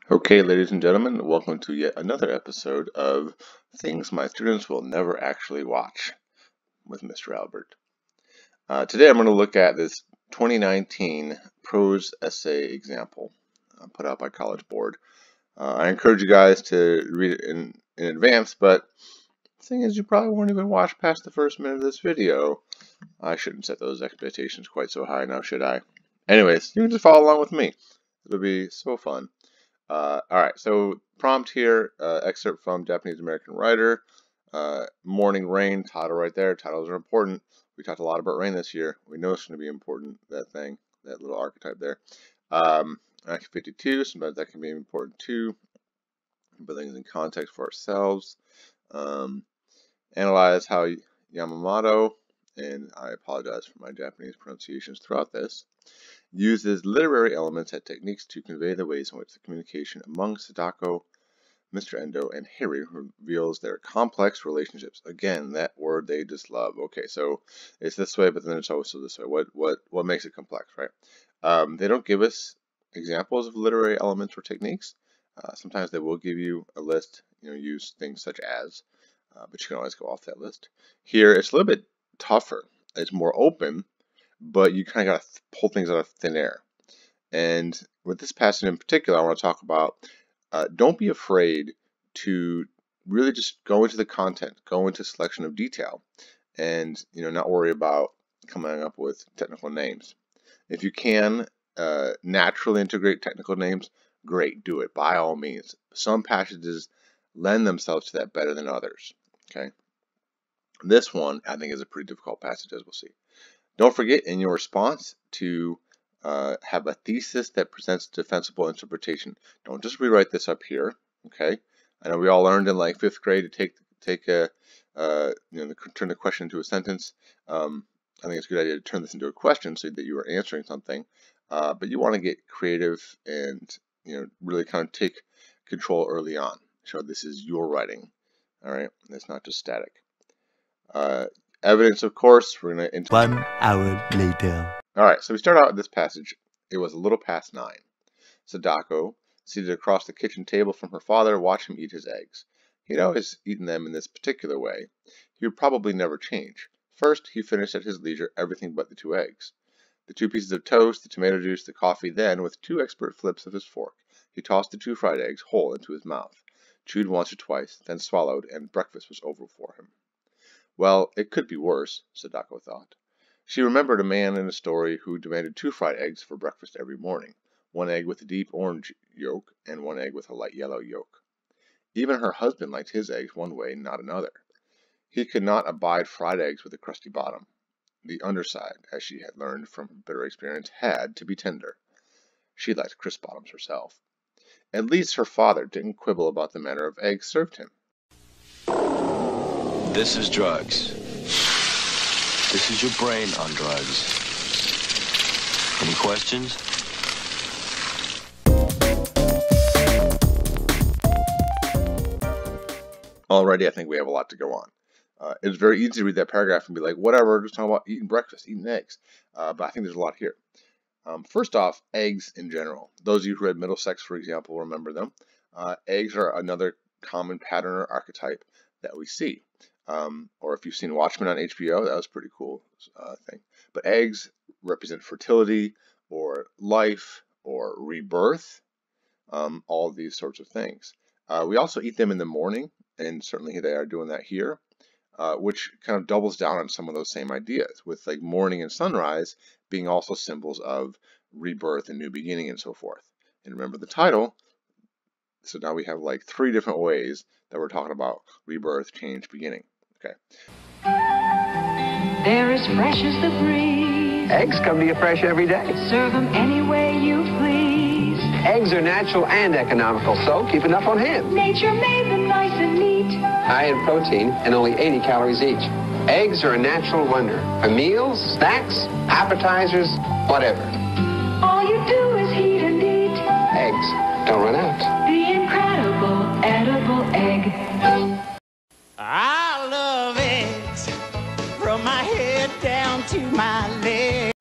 Okay, ladies and gentlemen, welcome to yet another episode of Things My Students Will Never Actually Watch with Mr. Albert. Today I'm going to look at this 2019 prose essay example put out by College Board. I encourage you guys to read it in advance, but the thing is you probably won't even watch past the first minute of this video. I shouldn't set those expectations quite so high now, should I? Anyways, you can just follow along with me. It'll be so fun. Alright, so prompt here, excerpt from Japanese American writer, Morning Rain, title right there. Titles are important. We talked a lot about rain this year. We know it's going to be important, that thing, that little archetype there. 1952, sometimes that can be important too. Put things in context for ourselves. Analyze how Yamamoto, and I apologize for my Japanese pronunciations throughout this, uses literary elements and techniques to convey the ways in which the communication among Sadako, Mr. Endo, and Harry reveals their complex relationships. Again, that word they just love. Okay, so it's this way, but then it's also this way. What makes it complex, right? They don't give us examples of literary elements or techniques. Sometimes they will give you a list, use things such as, but you can always go off that list. Here, it's a little bit tougher. It's more open, but you kind of got to pull things out of thin air. And with this passage in particular, I want to talk about, don't be afraid to really just go into the content, go into selection of detail, and not worry about coming up with technical names. If you can naturally integrate technical names, great, do it by all means. Some passages lend themselves to that better than others. Okay, this one I think is a pretty difficult passage, as we'll see. Don't forget in your response to have a thesis that presents defensible interpretation. Don't just rewrite this up here, okay? I know we all learned in like 5th grade to take a turn the question into a sentence. I think it's a good idea to turn this into a question so that you are answering something. But you want to get creative and really kind of take control early on. Show this is your writing, all right? It's not just static. Evidence, of course, we're going to... 1 hour later. Alright, so we start out with this passage. It was a little past 9. Sadako, seated across the kitchen table from her father, watched him eat his eggs. He'd always eaten them in this particular way. He would probably never change. First, he finished at his leisure everything but the 2 eggs. The 2 pieces of toast, the tomato juice, the coffee, then, with 2 expert flips of his fork, he tossed the 2 fried eggs whole into his mouth, chewed once or twice, then swallowed, and breakfast was over for him. Well, it could be worse, Sadako thought. She remembered a man in a story who demanded 2 fried eggs for breakfast every morning, 1 egg with a deep orange yolk and 1 egg with a light yellow yolk. Even her husband liked his eggs one way, not another. He could not abide fried eggs with a crusty bottom. The underside, as she had learned from bitter experience, had to be tender. She liked crisp bottoms herself. At least her father didn't quibble about the manner of eggs served him. This is drugs. This is your brain on drugs. Any questions? Already, I think we have a lot to go on. It's very easy to read that paragraph and be like, whatever, just talking about eating breakfast, eating eggs. But I think there's a lot here. First off, eggs in general. Those of you who read Middlesex, for example, remember them. Eggs are another common pattern or archetype that we see. Or if you've seen Watchmen on HBO, that was a pretty cool thing. But eggs represent fertility or life or rebirth, all of these sorts of things. We also eat them in the morning, and certainly they are doing that here, which kind of doubles down on some of those same ideas, with like morning and sunrise being also symbols of rebirth and new beginning and so forth. And remember the title, so now we have like 3 different ways that we're talking about rebirth, change, beginning. Okay. They're as fresh as the breeze. Eggs come to you fresh every day. Serve them any way you please. Eggs are natural and economical, so keep enough on hand. Nature made them nice and neat. High in protein and only 80 calories each. Eggs are a natural wonder. For meals, snacks, appetizers, whatever. All you do is heat and eat. Eggs don't run out. The incredible edible egg. I love eggs from my head down to my leg.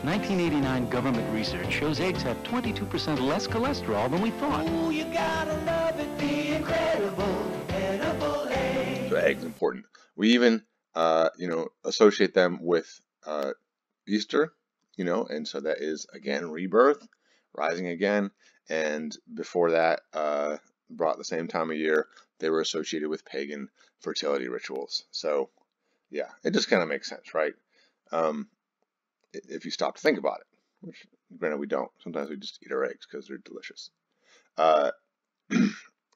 1989 government government research shows eggs have 22% less cholesterol than we thought. Ooh, you gotta love it, the incredible edible egg. So eggs important. We even associate them with Easter, and so that is again rebirth, rising again, and before that, brought the same time of year, they were associated with pagan fertility rituals. So yeah, it just kind of makes sense, right? If you stop to think about it, which granted we don't. Sometimes we just eat our eggs because they're delicious.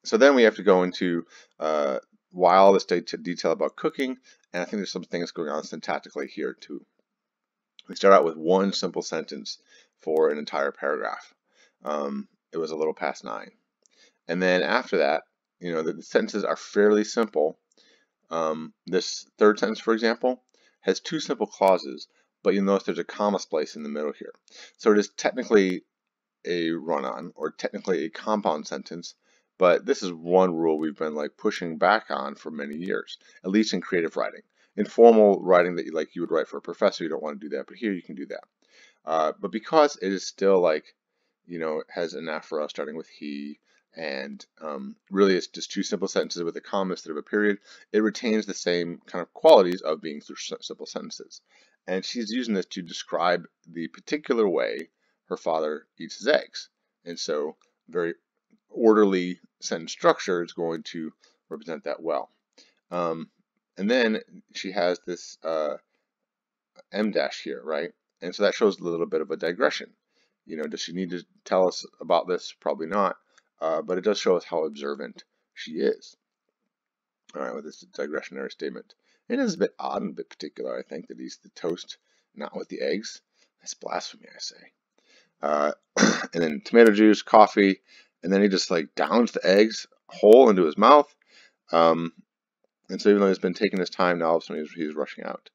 So then we have to go into all this detail about cooking, and I think there's some things going on syntactically here too. We start out with one simple sentence for an entire paragraph. It was a little past 9. And then after that, the sentences are fairly simple. This third sentence, for example, has 2 simple clauses, but you'll notice there's a comma splice in the middle here. So it is technically a run-on, or technically a compound sentence, but this is one rule we've been pushing back on for many years, at least in creative writing. In formal writing that you would write for a professor, you don't want to do that, but here you can do that. But because it is still has an aphora starting with he, and really it's just 2 simple sentences with a comma instead of a period, it retains the same kind of qualities of being simple sentences. And she's using this to describe the particular way her father eats his eggs. And so very orderly sentence structure is going to represent that well. And then she has this M dash here, right? And so that shows a little bit of a digression. Does she need to tell us about this? Probably not. But it does show us how observant she is. All right, with this digressionary statement. It is a bit odd and a bit particular, I think, that he's the toast, not with the eggs. That's blasphemy, I say. And then tomato juice, coffee, and then he just downs the eggs whole into his mouth. And so even though he's been taking his time, now all of a sudden he's rushing out.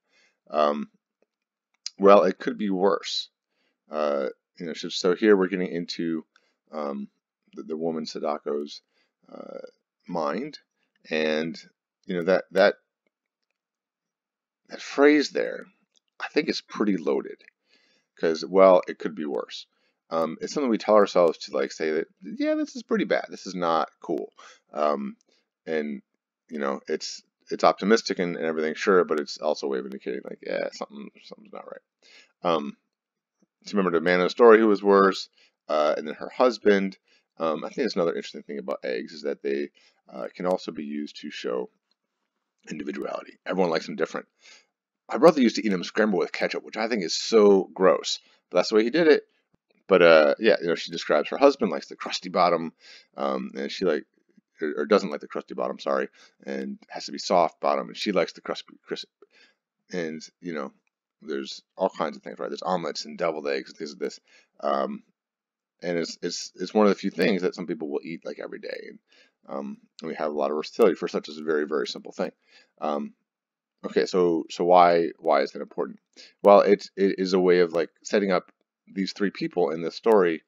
Well, it could be worse. So here we're getting into the woman Sadako's mind, and that phrase there, I think, is pretty loaded, because it could be worse. It's something we tell ourselves to say that, yeah, this is pretty bad, this is not cool, and it's optimistic and everything, sure, but it's also a way of indicating yeah, something's not right. So remember the man in the story who was worse, and then her husband. I think that's another interesting thing about eggs, is that they can also be used to show individuality. Everyone likes them different. My brother used to eat them scrambled with ketchup, which I think is so gross, but that's the way he did it. But yeah, she describes her husband likes the crusty bottom, and she or doesn't like the crusty bottom, sorry, and has to be soft bottom, and she likes the crisp. And there's all kinds of things, right? There's omelets and deviled eggs and things like this. And it's one of the few things that some people will eat every day, and we have a lot of versatility for such as a very, very simple thing. Okay, so why is that important? Well, it is a way of setting up these 3 people in this story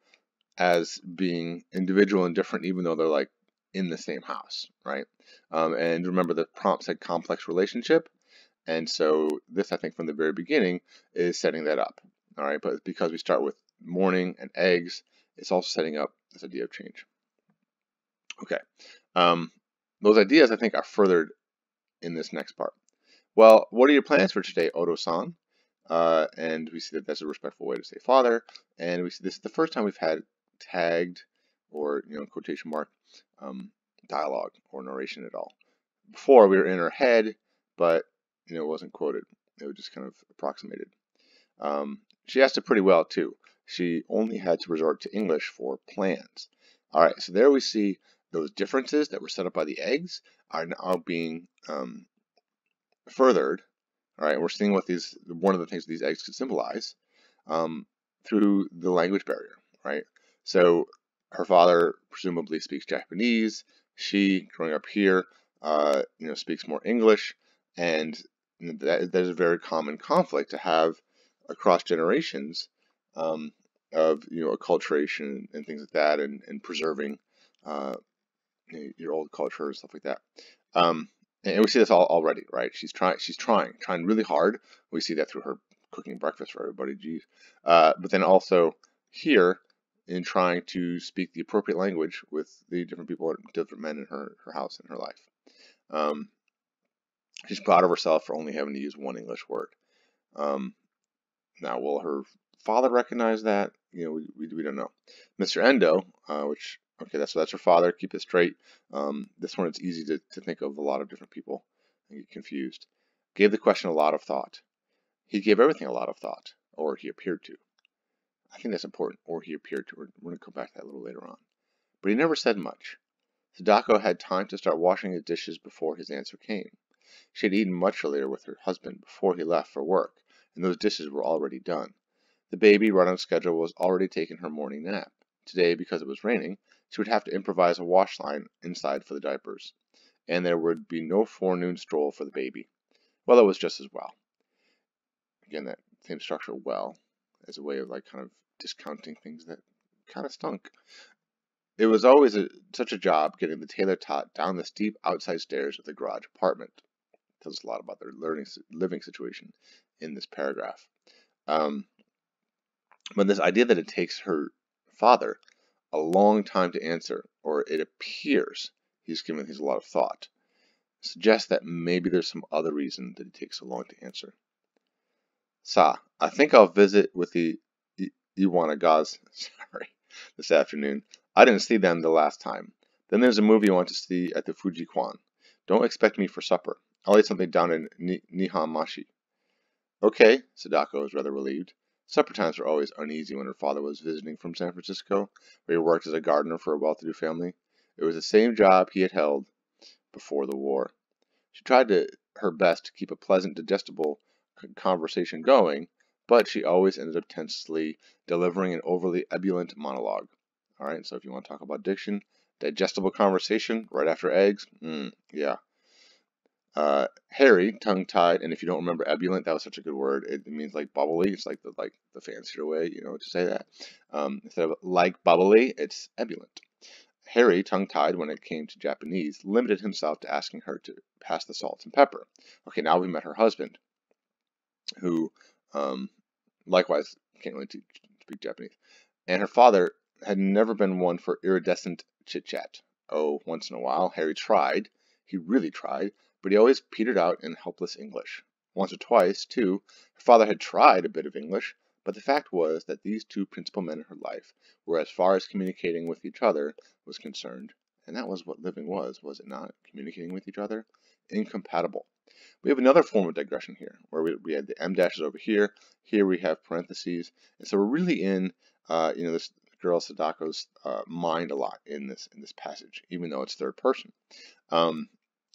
as being individual and different, even though they're in the same house, right? And remember, the prompt said complex relationship, and so this, I think, from the very beginning is setting that up. All right, but because we start with morning and eggs, it's also setting up this idea of change. Okay, those ideas, I think, are furthered in this next part. Well, what are your plans for today, Odo-san? And we see that that's a respectful way to say father, and we see this is the first time we've had tagged, or quotation mark, dialogue or narration at all. Before, we were in her head, but it wasn't quoted. It was just kind of approximated. She asked it pretty well too. She only had to resort to English for plans. All right, so there we see those differences that were set up by the eggs are now being furthered. All right, we're seeing what one of the things these eggs could symbolize through the language barrier, right? So her father presumably speaks Japanese. She, growing up here, speaks more English, and that is a very common conflict to have across generations of acculturation and things like that, and preserving your old culture and stuff like that. And we see this already, right? She's trying really hard. We see that through her cooking breakfast for everybody, geez. But then also here in trying to speak the appropriate language with the different people, different men in her house and her life. She's proud of herself for only having to use one English word. Now, will her father recognize that? We don't know. Mr. Endo, okay, that's her father. Keep it straight. This one, it's easy to think of a lot of different people and get confused. Gave the question a lot of thought. He gave everything a lot of thought, or he appeared to. I think that's important, or he appeared to. We're going to come back to that a little later on. But he never said much. Sadako had time to start washing the dishes before his answer came. She had eaten much earlier with her husband before he left for work, and those dishes were already done. The baby, right on schedule, was already taking her morning nap. Today, because it was raining, she would have to improvise a wash line inside for the diapers, and there would be no forenoon stroll for the baby. Well, it was just as well. Again, that same structure, well, as a way of kind of discounting things that kind of stunk. It was always such a job getting the tailor taught down the steep outside stairs of the garage apartment. It tells us a lot about their living situation in this paragraph. But this idea that it takes her father a long time to answer, or it appears he's giving these a lot of thought, suggests that maybe there's some other reason that it takes so long to answer. I think I'll visit with the Iwanagas, this afternoon. I didn't see them the last time. Then there's a movie I want to see at the Fuji-kwan. Don't expect me for supper. I'll eat something down in Nihonmachi. Okay, Sadako was rather relieved. Supper times were always uneasy when her father was visiting from San Francisco, where he worked as a gardener for a well-to-do family. It was the same job he had held before the war. She tried her best to keep a pleasant, digestible conversation going, but she always ended up tensely delivering an overly ebullient monologue. All right, so if you want to talk about diction, digestible conversation right after eggs, yeah. Harry, tongue-tied, and if you don't remember ebullient, that was such a good word. It means like bubbly. It's like the fancier way, to say that. Instead of like bubbly, it's ebullient. Harry, tongue-tied when it came to Japanese, limited himself to asking her to pass the salt and pepper. Okay, now we met her husband, who likewise can't really speak Japanese. And her father had never been one for iridescent chit-chat. Oh, once in a while, Harry tried. He really tried, but he always petered out in helpless English. Once or twice, too, her father had tried a bit of English, but the fact was that these two principal men in her life were as far as communicating with each other was concerned. And that was what living was it not? Communicating with each other? Incompatible. We have another form of digression here, where we had the M dashes over here. Here we have parentheses. And so we're really in, this girl Sadako's mind a lot in this passage, even though it's third person.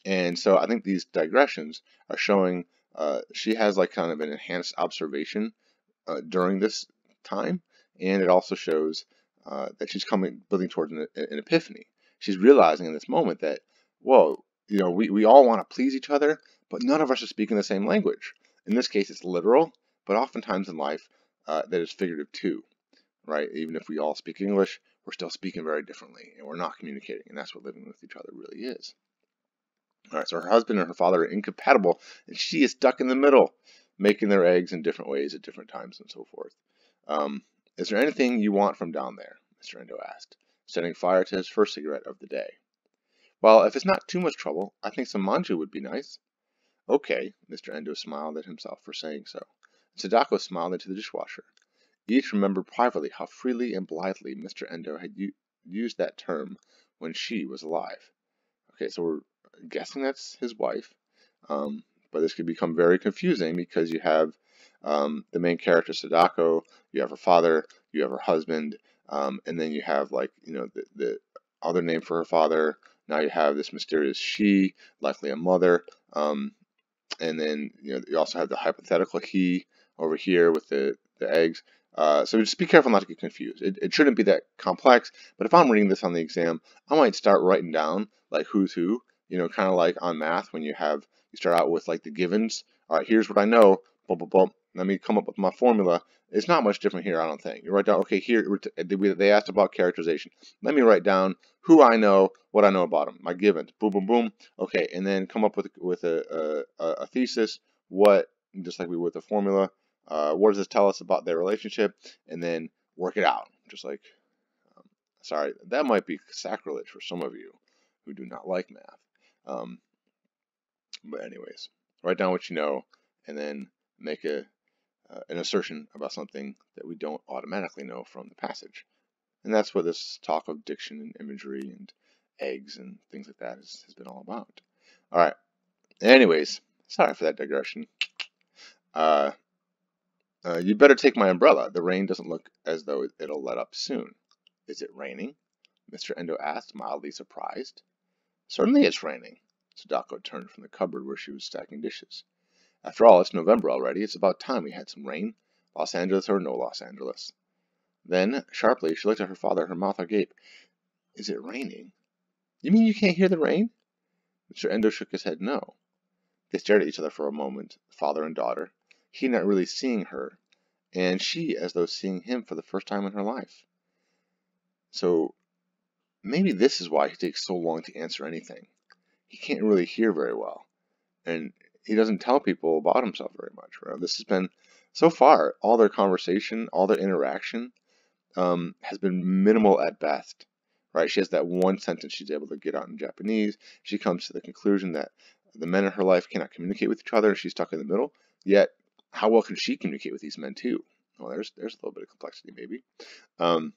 And so I think these digressions are showing she has kind of an enhanced observation during this time, and it also shows that she's building towards an epiphany. She's realizing in this moment that, whoa, we all want to please each other, but none of us are speaking the same language. In this case, it's literal, but oftentimes in life, that is figurative too, right? Even if we all speak English, we're still speaking very differently, and we're not communicating, and that's what living with each other really is. All right, so her husband and her father are incompatible, and she is stuck in the middle, making their eggs in different ways at different times and so forth. Is there anything you want from down there? Mr. Endo asked, setting fire to his first cigarette of the day. Well, if it's not too much trouble, I think some manju would be nice. Okay, Mr. Endo smiled at himself for saying so. Sadako smiled into the dishwasher. Each remembered privately how freely and blithely Mr. Endo had used that term when she was alive. Okay, so we're guessing that's his wife, but this could become very confusing because you have the main character Sadako, you have her father, you have her husband, and then you have the other name for her father. Now you have this mysterious she, likely a mother, and then you also have the hypothetical he over here with the eggs. So just be careful not to get confused. It shouldn't be that complex, but if I'm reading this on the exam, I might start writing down who's who, kind of like on math when you start out with the givens. All right, here's what I know, blah, blah, blah. Let me come up with my formula. It's not much different here, I don't think. You write down, okay, here, they asked about characterization. Let me write down who I know, what I know about them, my givens, boom, boom, boom. Okay, and then come up with a thesis, just like we would with the formula. What does this tell us about their relationship? And then work it out. Just like, sorry, that might be sacrilege for some of you who do not like math. But anyways, write down what you know, and then make an assertion about something that we don't automatically know from the passage. And that's what this talk of diction and imagery and eggs and things like that has been all about. All right. Anyways, sorry for that digression. You better take my umbrella. The rain doesn't look as though it'll let up soon. Is it raining? Mr. Endo asked, mildly surprised. Certainly it's raining. Sadako turned from the cupboard where she was stacking dishes. After all, it's November already. It's about time we had some rain. Los Angeles or no Los Angeles. Then, sharply, she looked at her father, her mouth agape. Is it raining? You mean you can't hear the rain? Mr. Endo shook his head no. They stared at each other for a moment, father and daughter, he not really seeing her, and she as though seeing him for the first time in her life. So, maybe this is why he takes so long to answer anything. He can't really hear very well, and he doesn't tell people about himself very much. Right? This has been, so far, all their conversation, all their interaction, has been minimal at best, right? She has that one sentence she's able to get out in Japanese. She comes to the conclusion that the men in her life cannot communicate with each other, and she's stuck in the middle. Yet, how well can she communicate with these men too? Well, there's a little bit of complexity maybe. So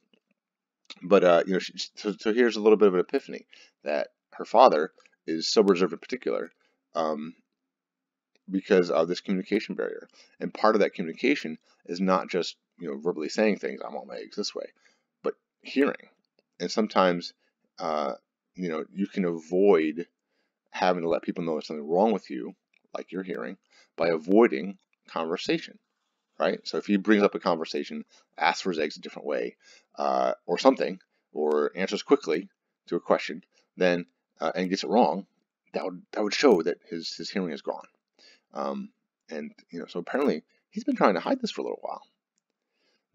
here's a little bit of an epiphany that her father is so reserved in particular, because of this communication barrier, and part of that communication is not just verbally saying things, I want my eggs this way, but hearing. And sometimes you can avoid having to let people know there's something wrong with you, like your hearing, by avoiding conversation, right? So if he brings up a conversation, asks for his eggs a different way, or something, or answers quickly to a question, then and gets it wrong, that would show that his hearing is gone. So apparently he's been trying to hide this for a little while.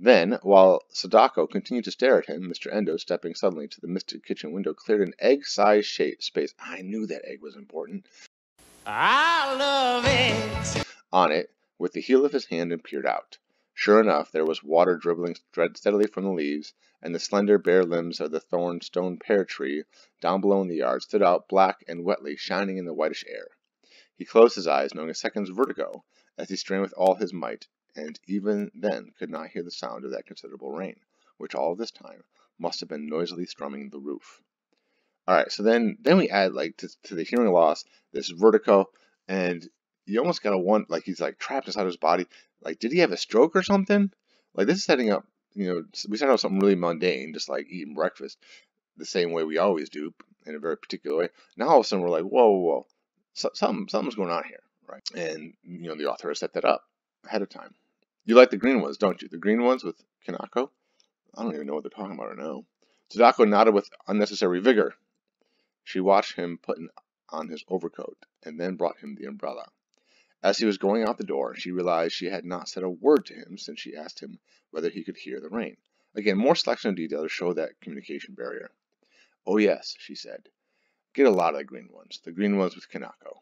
Then, while Sadako continued to stare at him, Mr. Endo, stepping suddenly to the misted kitchen window, cleared an egg-sized space. I knew that egg was important. I love eggs. On it, with the heel of his hand, and peered out. Sure enough, there was water dribbling steadily from the leaves, and the slender, bare limbs of the thorn stone pear tree down below in the yard stood out black and wetly, shining in the whitish air. He closed his eyes, knowing a second's vertigo, as he strained with all his might, and even then could not hear the sound of that considerable rain, which all this time must have been noisily strumming the roof. Alright, so then we add to the hearing loss, this vertigo, and you almost gotta wonder, he's trapped inside his body. Did he have a stroke or something? This is setting up, we set up something really mundane, just like eating breakfast, the same way we always do, in a very particular way. Now all of a sudden we're like, whoa. Something's going on here, right? And the author has set that up ahead of time. You like the green ones, don't you? The green ones with Kanako? I don't even know what they're talking about right now. Sadako nodded with unnecessary vigor. She watched him put on his overcoat, and then brought him the umbrella. As he was going out the door, she realized she had not said a word to him since she asked him whether he could hear the rain. Again, more selection of detail to show that communication barrier. Oh yes, she said. Get a lot of the green ones with Kanako.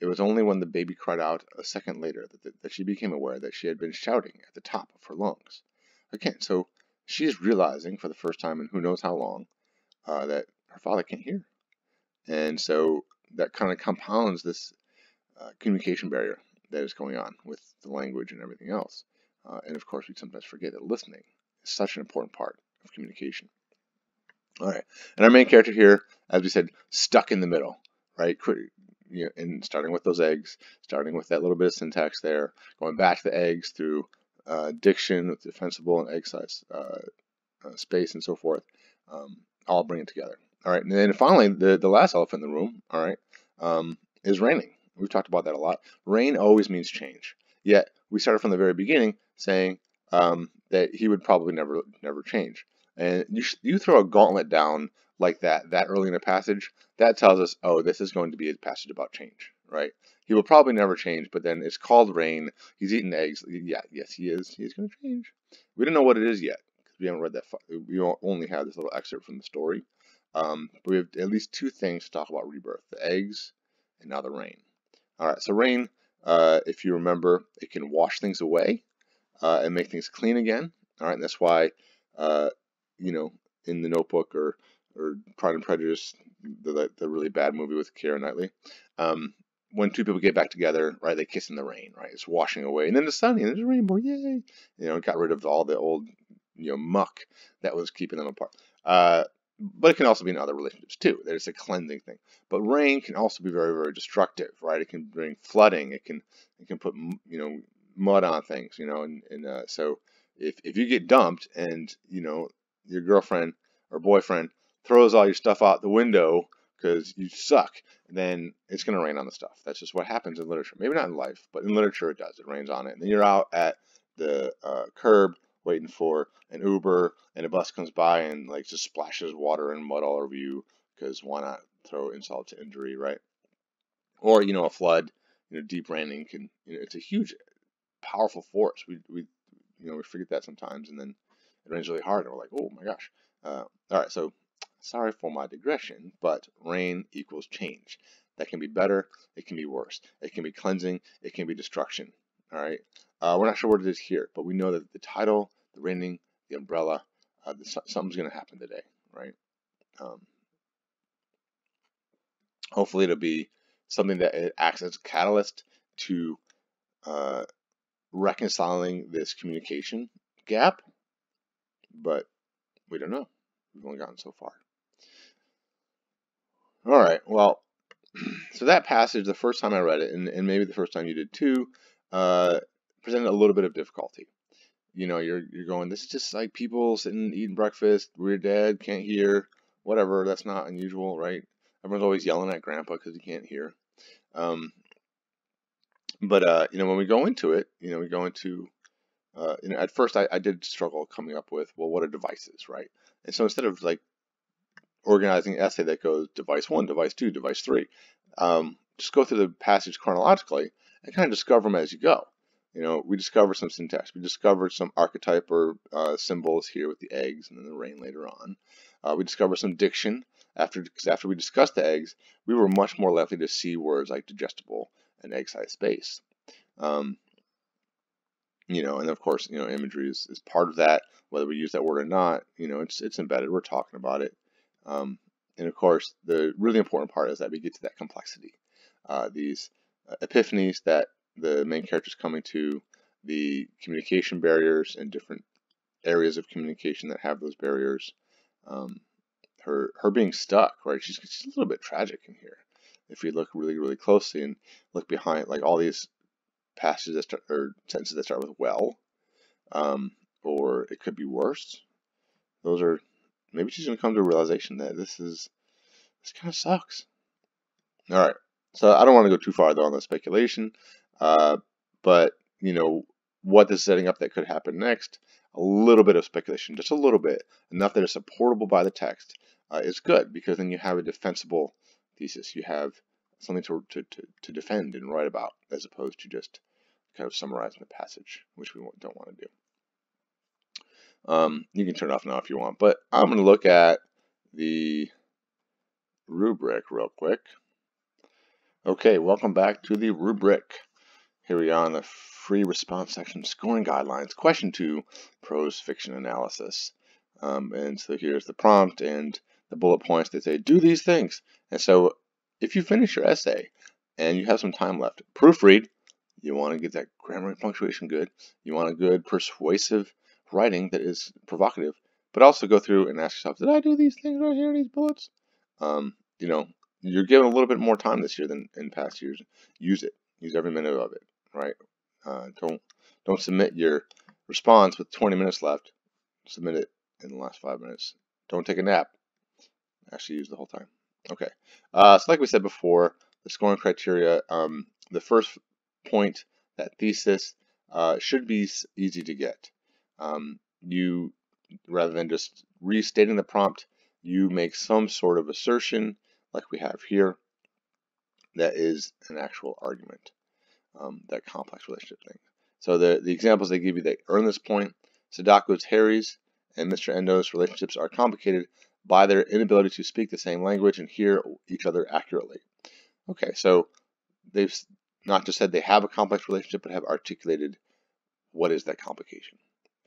It was only when the baby cried out a second later that she became aware that she had been shouting at the top of her lungs. Again, so she's realizing for the first time in who knows how long that her father can't hear. And so that kind of compounds this communication barrier that is going on with the language and everything else. And of course, we sometimes forget that listening is such an important part of communication. All right, and our main character here, as we said, stuck in the middle, right? And starting with those eggs, starting with that little bit of syntax there, going back to the eggs through diction with defensible and egg size space and so forth, all bring it together. All right, and then finally, the last elephant in the room, all right, is raining. We've talked about that a lot. Rain always means change. Yet we started from the very beginning saying that he would probably never change. And you throw a gauntlet down like that early in a passage, that tells us, oh, this is going to be a passage about change, right? He will probably never change, but then it's called rain. He's eating eggs. Yeah, yes, he is. He's going to change. We don't know what it is yet because we haven't read that. We only have this little excerpt from the story. But we have at least two things to talk about rebirth: the eggs and now the rain. All right, so rain. if you remember, it can wash things away and make things clean again. All right, and that's why, you know, in The Notebook or Pride and Prejudice, the really bad movie with Keira Knightley, when two people get back together, right, they kiss in the rain, right? It's washing away, and then it's sunny, and there's a rainbow, yay! You know, it got rid of all the old, you know, muck that was keeping them apart. But it can also be in other relationships too. There's a cleansing thing. But rain can also be very, very destructive, right? It can bring flooding. It can put, you know, mud on things, you know, and so if you get dumped and, you know, your girlfriend or boyfriend throws all your stuff out the window because you suck, then it's going to rain on the stuff. That's just what happens in literature. Maybe not in life, but in literature it does. It rains on it. And then you're out at the curb waiting for an Uber, and a bus comes by and like just splashes water and mud all over you, because why not throw insult to injury, right? Or, you know, a flood, you know, deep raining can, you know, it's a huge, powerful force. We you know, we forget that sometimes, and then it rains really hard, and we're like, oh my gosh. All right, so sorry for my digression, but rain equals change. That can be better, it can be worse. It can be cleansing, it can be destruction. All right, we're not sure what it is here, but we know that the title, the raining, the umbrella, something's going to happen today, right? Hopefully it'll be something that it acts as a catalyst to reconciling this communication gap, but we don't know. We've only gotten so far. All right, well, so that passage, the first time I read it, and maybe the first time you did too, presented a little bit of difficulty. You know, you're going, this is just like people sitting eating breakfast, weird dad, can't hear, whatever, that's not unusual, right? Everyone's always yelling at grandpa because he can't hear. But you know, when we go into it, you know, we go into, you know, at first I did struggle coming up with, well, what are devices, right? And so instead of like organizing an essay that goes device 1, device 2, device 3, just go through the passage chronologically and kind of discover them as you go. You know, we discovered some syntax, we discovered some archetype or symbols here with the eggs and then the rain later on. We discovered some diction because after we discussed the eggs, we were much more likely to see words like digestible and egg-sized space. You know, and of course, you know, imagery is part of that. Whether we use that word or not, you know, it's embedded. We're talking about it. And of course, the really important part is that we get to that complexity, these epiphanies that the main character is coming to, the communication barriers and different areas of communication that have those barriers. Her being stuck, right? She's a little bit tragic in here. If we look really, really closely and look behind, like all these passages that start, or sentences that start with well, or it could be worse. Those are, maybe she's gonna come to a realization that this kind of sucks. All right, so I don't want to go too far though on the speculation, but you know what this is setting up that could happen next. A little bit of speculation, just a little bit, enough that it's supportable by the text, is good, because then you have a defensible thesis. You have something to defend and write about, as opposed to just kind of summarizing the passage, which we don't want to do. You can turn it off now if you want, but I'm going to look at the rubric real quick. Okay, welcome back to the rubric. Here we are in the free response section, scoring guidelines, question 2, prose fiction analysis. And so here's the prompt and the bullet points that say, do these things. And so if you finish your essay and you have some time left, proofread. You want to get that grammar and punctuation good. You want a good persuasive writing that is provocative, but also go through and ask yourself, did I do these things right here, these bullets? You know, you're given a little bit more time this year than in past years. Use it. Use every minute of it, right? Don't submit your response with 20 minutes left. Submit it in the last 5 minutes. Don't take a nap. Actually use the whole time. Okay. So like we said before, the scoring criteria, the first point, that thesis, should be easy to get. You, rather than just restating the prompt, you make some sort of assertion, like we have here, that is an actual argument, that complex relationship thing. So the examples they give you that earn this point: Sadako's, Harry's, and Mr. Endo's relationships are complicated by their inability to speak the same language and hear each other accurately. Okay, so they've not just said they have a complex relationship, but have articulated what is that complication.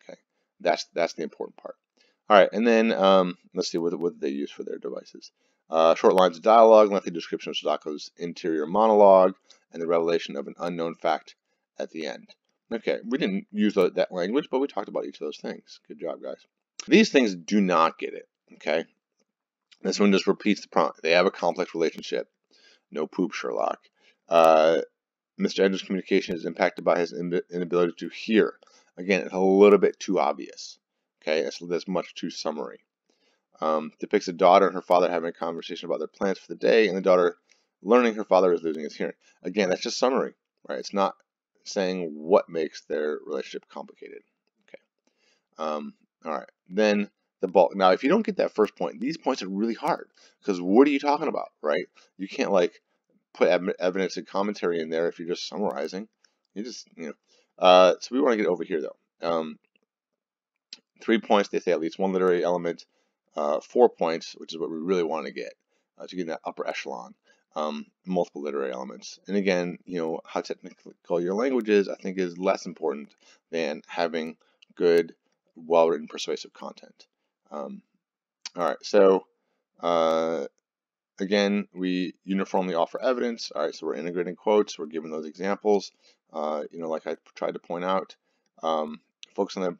Okay, that's the important part. All right, and then let's see what they use for their devices. Short lines of dialogue, lengthy description of Sadako's interior monologue, and the revelation of an unknown fact at the end. Okay, we didn't use that language, but we talked about each of those things. Good job, guys. These things do not get it, okay? This one just repeats the prompt. They have a complex relationship. No poop, Sherlock. Mr. Edger's communication is impacted by his inability to hear. Again, it's a little bit too obvious. Okay, that's much too summary. Depicts a daughter and her father having a conversation about their plans for the day, and the daughter learning her father is losing his hearing. Again, that's just summary, right? It's not saying what makes their relationship complicated. Okay. All right. Then the bulk. Now, if you don't get that first point, these points are really hard because what are you talking about, right? You can't like put evidence and commentary in there if you're just summarizing. You just, so we want to get over here though. 3 points, they say at least one literary element. 4 points, which is what we really want to get in that upper echelon. Multiple literary elements. And again, how technical your language is, I think, is less important than having good, well-written, persuasive content. All right, so again, we uniformly offer evidence. All right, so we're integrating quotes. We're giving those examples. Like I tried to point out, focus on the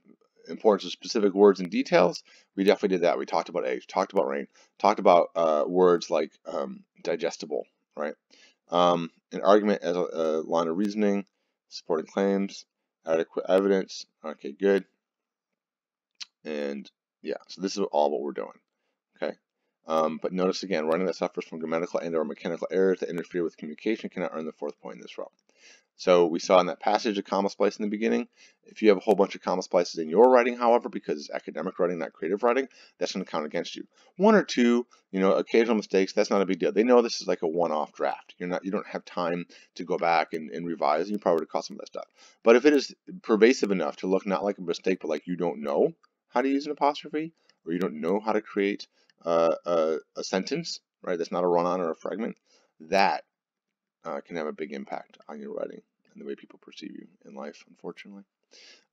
importance of specific words and details. We definitely did that. We talked about age, talked about rain, talked about words like digestible, right? An argument as a line of reasoning, supporting claims, adequate evidence. Okay, good. And yeah, so this is all what we're doing. Okay. But notice again, writing that suffers from grammatical and/or mechanical errors that interfere with communication cannot earn the 4th point in this row. So we saw in that passage a comma splice in the beginning. If you have a whole bunch of comma splices in your writing, however, because it's academic writing, not creative writing, that's going to count against you. 1 or 2, occasional mistakes, that's not a big deal. They know this is like a one-off draft. You don't have time to go back and revise. You probably would have caught some of that stuff. But if it is pervasive enough to look not like a mistake, but like you don't know how to use an apostrophe, or you don't know how to create a sentence, right? That's not a run-on or a fragment. That can have a big impact on your writing and the way people perceive you in life, unfortunately.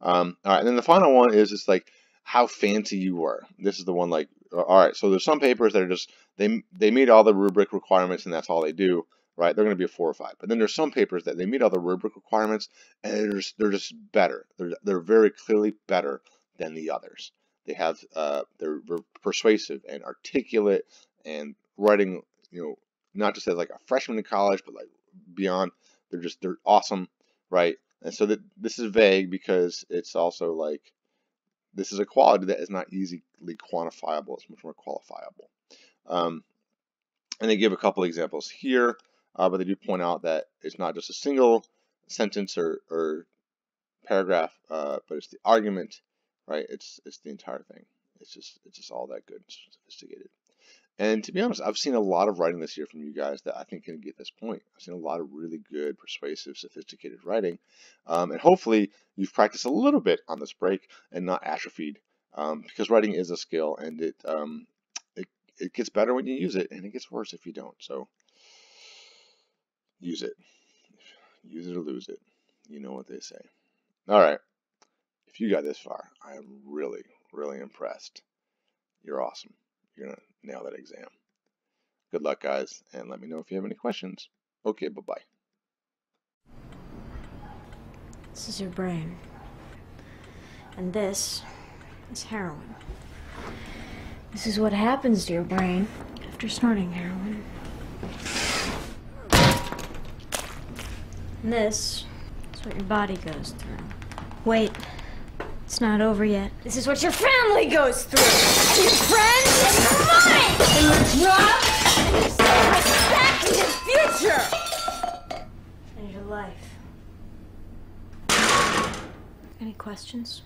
All right, and then the final one is just like how fancy you were. This is the one like, all right, so there's some papers that are just, they meet all the rubric requirements and that's all they do, right? They're going to be a 4 or 5. But then there's some papers that they meet all the rubric requirements and they're just better. They're very clearly better than the others. They have, they're persuasive and articulate and writing, not just as like a freshman in college, but like beyond. They're awesome, right? And so this is vague because it's also like, this is a quality that is not easily quantifiable. It's much more qualifiable. And they give a couple examples here, but they do point out that it's not just a single sentence or paragraph, but it's the argument, right? It's the entire thing. It's just all that good and sophisticated. And to be honest, I've seen a lot of writing this year from you guys that I think can get this point. I've seen a lot of really good, persuasive, sophisticated writing. And hopefully you've practiced a little bit on this break and not atrophied, because writing is a skill, and it gets better when you use it, and it gets worse if you don't. So use it. Use it or lose it. You know what they say. All right. If you got this far, I am really, really impressed. You're awesome. You're going to nail that exam. Good luck, guys, and let me know if you have any questions. Okay, bye-bye. This is your brain. And this is heroin. This is what happens to your brain after snorting heroin. And this is what your body goes through. Wait. It's not over yet. This is what your family goes through. And your friends and your money. And your job. And your self-respect. And your future. And your life. Any questions?